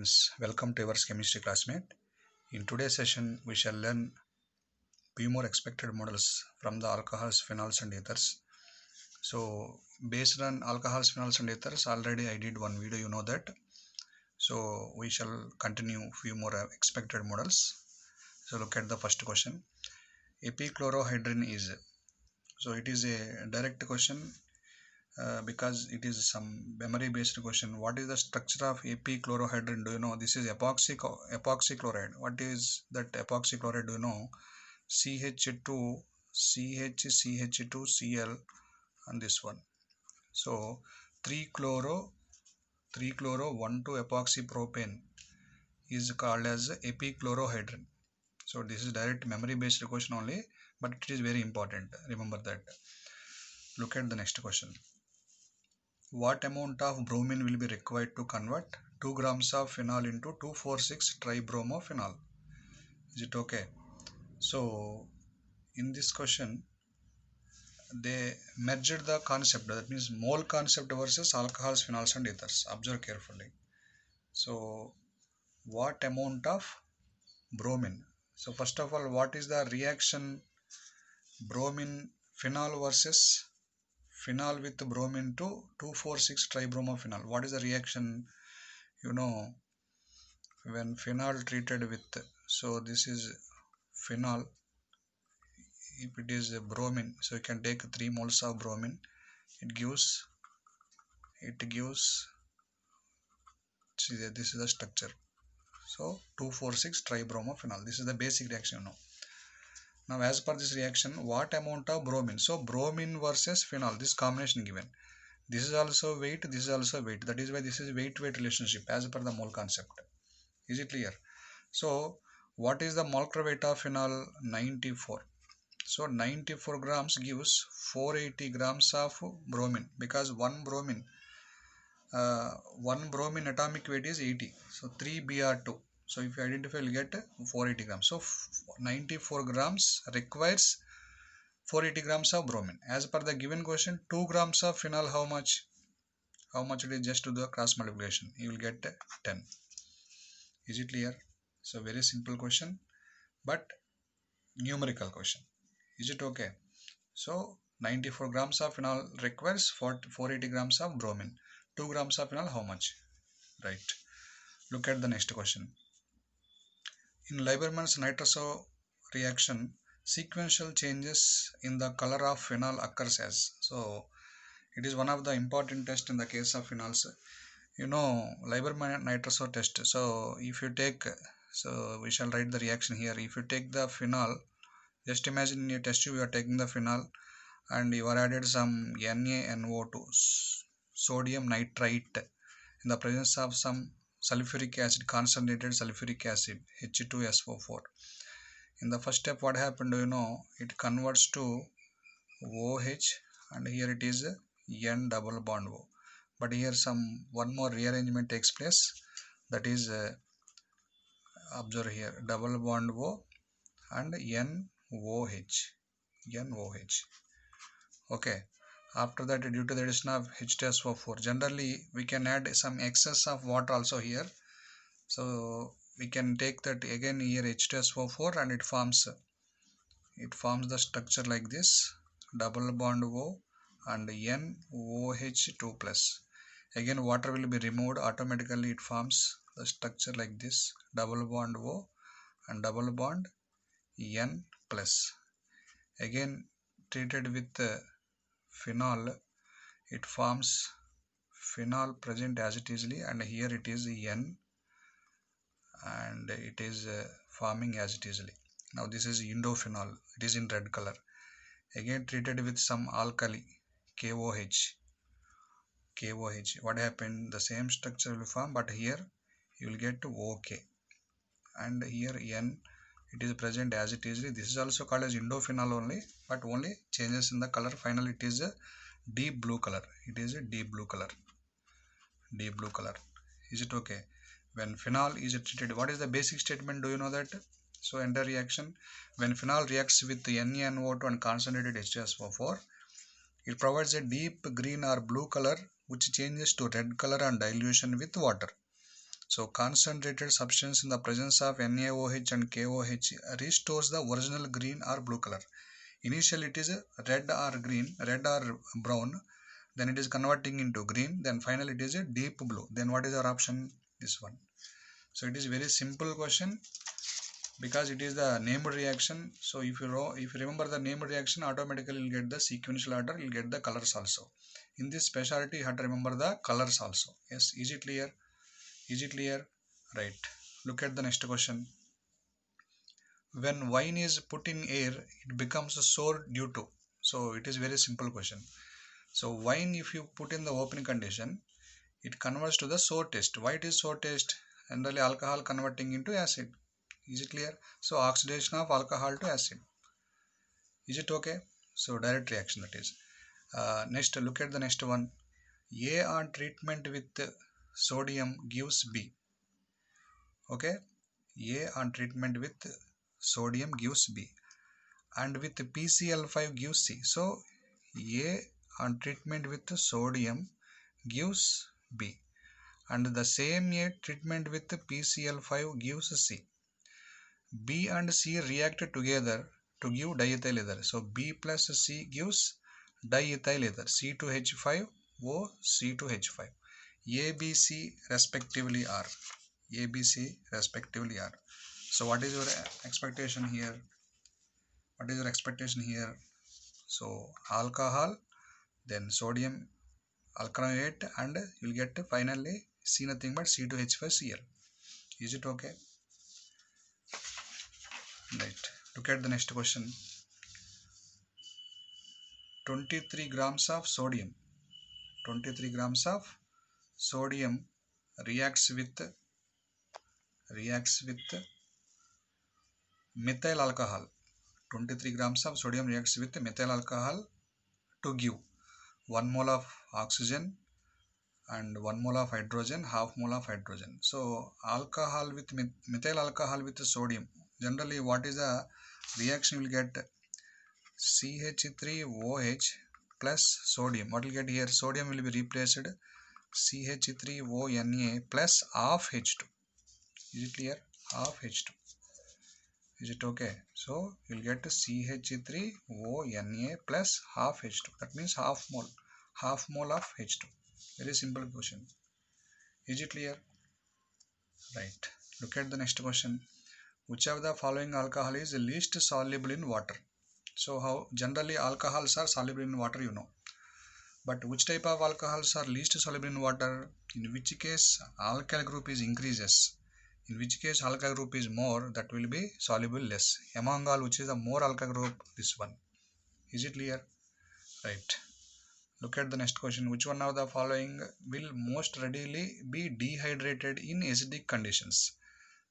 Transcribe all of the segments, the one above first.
students, welcome to your chemistry classmate. In today's session, we shall learn few more expected models from the alcohols, phenols and ethers. So based on alcohols, phenols and ethers, already I did one video, you know that. So we shall continue few more expected models. So look at the first question. Epichlorohydrin is, so it is a direct question because it is some memory based question. What is the structure of epichlorohydrin? Do you know? This is epoxy chloride. What is that epoxy chloride? Do you know? CH2 CH2Cl on this one. So 3 chloro 1,2 epoxy propane is called as epichlorohydrin. So this is direct memory based question only, but it is very important. Remember that. Look at the next question. What amount of bromine will be required to convert 2 grams of phenol into 2,4,6 tribromophenol? Is it okay? So in this question they merged the concept, that means mole concept versus alcohols, phenols and ethers. Observe carefully. So what amount of bromine? So first of all, what is the reaction bromine phenol versus phenol with bromine to 2,4,6 tribromophenol? What is the reaction? You know, when phenol treated with, so this is phenol, if it is a bromine, so you can take 3 moles of bromine, it gives see, this is the structure, so 2,4,6 tribromophenol. This is the basic reaction, you know. Now as per this reaction, what amount of bromine? So bromine versus phenol, this combination given, this is also weight, this is also weight, that is why this is weight relationship as per the mole concept. Is it clear? So what is the molecular weight of phenol? 94. So 94 grams gives 480 grams of bromine, because one bromine atomic weight is 80. So 3 Br2. So if you identify, you'll get 480 grams. So 94 grams requires 480 grams of bromine. As per the given question, 2 grams of phenol, how much? How much it is? Just to the cross multiplication, you will get 10. Is it clear? So very simple question, but numerical question. Is it okay? So 94 grams of phenol requires 480 grams of bromine. 2 grams of phenol, how much? Right. Look at the next question. In Lieberman's nitroso reaction, sequential changes in the color of phenol occurs as. So it is one of the important tests in the case of phenols. You know, Lieberman nitroso test. So if you take, so we shall write the reaction here. If you take the phenol, just imagine in a test tube you are taking the phenol and you are added some NaNO2, sodium nitrite, in the presence of some sulfuric acid, concentrated sulfuric acid, H2SO4. In the first step, what happened? Do you know? It converts to OH, and here it is N double bond O. But here some one more rearrangement takes place. That is, observe here, double bond O and NOH. Okay. After that, due to the addition of H2SO4, generally we can add some excess of water also here. So we can take that again here H2SO4 and it forms the structure like this, double bond O and NOH2 plus. Again water will be removed, automatically it forms the structure like this, double bond O and double bond N plus. Again treated with phenol, it forms phenol present as it is, and here it is N and it is forming as it is. Now this is indophenol, it is in red color. Again treated with some alkali, KOH. What happened? The same structure will form, but here you will get OK, and here N, it is present as it is. This is also called as indophenol only, but only changes in the color. Finally it is a deep blue color. It is a deep blue color. Is it okay? When phenol is treated, what is the basic statement? Do you know that? So enter reaction. When phenol reacts with NaNO2 and concentrated H2SO4, it provides a deep green or blue color which changes to red color on dilution with water. So concentrated substance in the presence of NaOH and KOH restores the original green or blue color. Initially it is red or green, red or brown, then it is converting into green, then finally it is a deep blue. Then what is our option? This one. So it is very simple question because it is the named reaction. So if you remember the named reaction, automatically you'll get the sequential order, you'll get the colors also. In this specialty you have to remember the colors also. Yes, is it clear? Is it clear? Right. Look at the next question. When wine is put in air, it becomes sour due to. So it is very simple question. So wine, if you put in the open condition, it converts to the sour taste. Why it is sour taste? Generally alcohol converting into acid. Is it clear? So oxidation of alcohol to acid. Is it okay? So direct reaction, that is. Next, look at the next one. A on treatment with sodium gives B. Okay. A on treatment with sodium gives B, and with PCl5 gives C. So A on treatment with sodium gives B, and the same A treatment with PCl5 gives C. B and C react together to give diethyl ether. So B plus C gives diethyl ether, C2H5O, C2H5. ABC respectively are. ABC respectively are. So what is your expectation here? What is your expectation here? So alcohol, then sodium alkalinate, and you will get finally C nothing but C2H5Cl. Is it okay? Right. Look at the next question. 23 grams of sodium. 23 grams of sodium reacts with methyl alcohol. 23 grams of sodium reacts with methyl alcohol to give 1 mole of oxygen and 1 mole of hydrogen, half mole of hydrogen. So alcohol with methyl alcohol with sodium. Generally, what is the reaction? You will get CH3OH plus sodium. What will get here? Sodium will be replaced CH3ONa plus half H2. Is it clear? Half H2. Is it okay? So you will get CH3ONa plus half H2. That means half mole of H2. Very simple question. Is it clear? Right. Look at the next question. Which of the following alcohol is least soluble in water? So how generally alcohols are soluble in water, you know. But which type of alcohols are least soluble in water? In which case alkyl group is increases. In which case alkyl group is more, that will be soluble less. Among all, which is the more alkyl group? This one. Is it clear? Right. Look at the next question. Which one of the following will most readily be dehydrated in acidic conditions?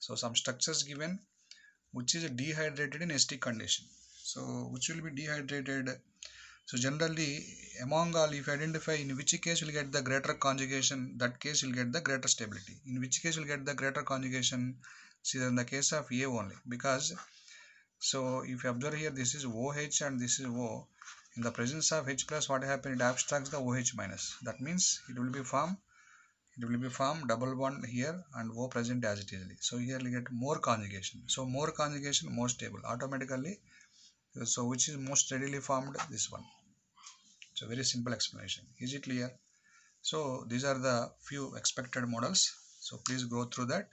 So some structures given which is dehydrated in acidic condition. So which will be dehydrated? So generally among all, if you identify in which case you will get the greater conjugation, that case you will get the greater stability. In which case you will get the greater conjugation? See, in the case of A only, because so if you observe here, this is OH and this is O. In the presence of H plus, what happens? It abstracts the OH minus. That means it will be formed double bond here and O present as it is. So here you get more conjugation. So more conjugation, more stable automatically. So which is most readily formed? This one. So very simple explanation. Is it clear? So these are the few expected models. So please go through that.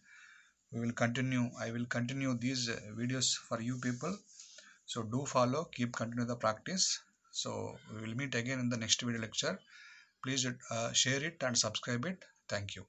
We will continue. I will continue these videos for you people. So do follow, keep continue the practice. So we will meet again in the next video lecture. Please share it and subscribe it. Thank you.